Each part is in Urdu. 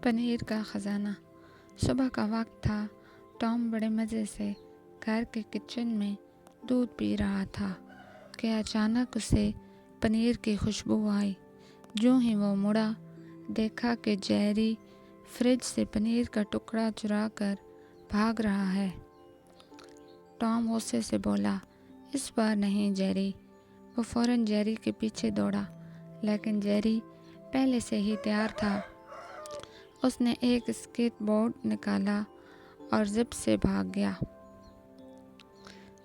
پنیر کا خزانہ۔ صبح کا وقت تھا۔ ٹام بڑے مزے سے گھر کے کچن میں دودھ پی رہا تھا کہ اچانک اسے پنیر کی خوشبو آئی۔ جو ہی وہ مڑا، دیکھا کہ جیری فریج سے پنیر کا ٹکڑا چرا کر بھاگ رہا ہے۔ ٹام غصے سے بولا، اس بار نہیں جیری۔ وہ فوراً جیری کے پیچھے دوڑا، لیکن جیری پہلے سے ہی تیار تھا۔ اس نے ایک اسکیٹ بورڈ نکالا اور زپ سے بھاگ گیا۔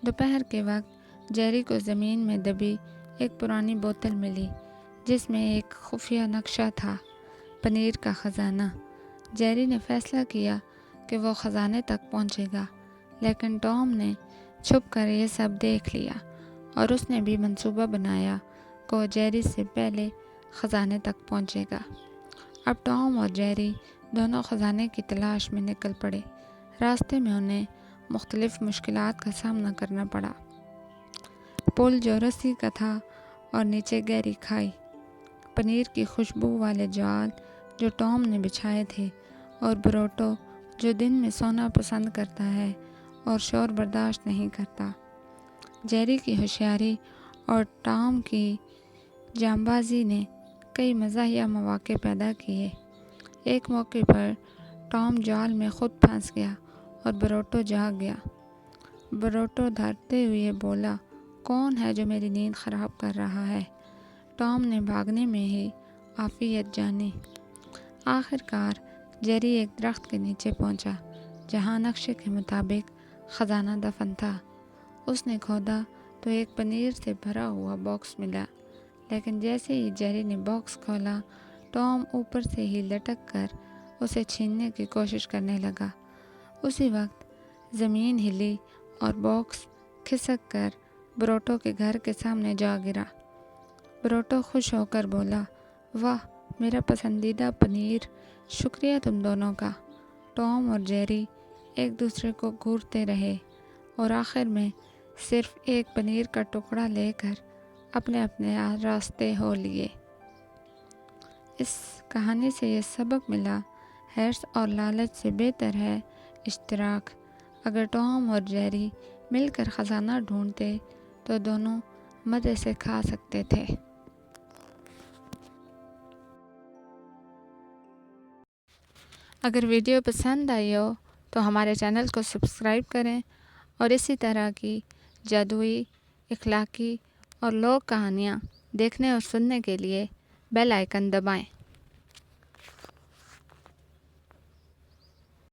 دوپہر کے وقت جیری کو زمین میں دبی ایک پرانی بوتل ملی جس میں ایک خفیہ نقشہ تھا، پنیر کا خزانہ۔ جیری نے فیصلہ کیا کہ وہ خزانے تک پہنچے گا، لیکن ٹام نے چھپ کر یہ سب دیکھ لیا اور اس نے بھی منصوبہ بنایا کہ وہ جیری سے پہلے خزانے تک پہنچے گا۔ اب ٹام اور جیری دونوں خزانے کی تلاش میں نکل پڑے۔ راستے میں انہیں مختلف مشکلات کا سامنا کرنا پڑا۔ پل جو رسی کا تھا اور نیچے گہری کھائی، پنیر کی خوشبو والے جال جو ٹام نے بچھائے تھے، اور بروٹو جو دن میں سونا پسند کرتا ہے اور شور برداشت نہیں کرتا۔ جیری کی ہوشیاری اور ٹام کی جانبازی نے کئی مزاحیہ مواقع پیدا کیے۔ ایک موقع پر ٹام جال میں خود پھنس گیا اور بروٹو جاگ گیا۔ بروٹو دھڑتے ہوئے بولا، کون ہے جو میری نیند خراب کر رہا ہے؟ ٹام نے بھاگنے میں ہی عافیت جانی۔ آخر کار جیری ایک درخت کے نیچے پہنچا جہاں نقشے کے مطابق خزانہ دفن تھا۔ اس نے کھودا تو ایک پنیر سے بھرا ہوا باکس ملا، لیکن جیسے ہی جیری نے باکس کھولا، ٹام اوپر سے ہی لٹک کر اسے چھیننے کی کوشش کرنے لگا۔ اسی وقت زمین ہلی اور باکس کھسک کر بروٹو کے گھر کے سامنے جا گرا۔ بروٹو خوش ہو کر بولا، واہ میرا پسندیدہ پنیر، شکریہ تم دونوں کا۔ ٹام اور جیری ایک دوسرے کو گھورتے رہے اور آخر میں صرف ایک پنیر کا ٹکڑا لے کر اپنے اپنے راستے ہو لیے۔ اس کہانی سے یہ سبق ملا، حرص اور لالچ سے بہتر ہے اشتراک۔ اگر ٹام اور جیری مل کر خزانہ ڈھونڈتے تو دونوں مزے سے کھا سکتے تھے۔ اگر ویڈیو پسند آئی ہو تو ہمارے چینل کو سبسکرائب کریں اور اسی طرح کی جادوئی، اخلاقی اور لوک کہانیاں دیکھنے اور سننے کے لیے بیل آئیکن دبائیں۔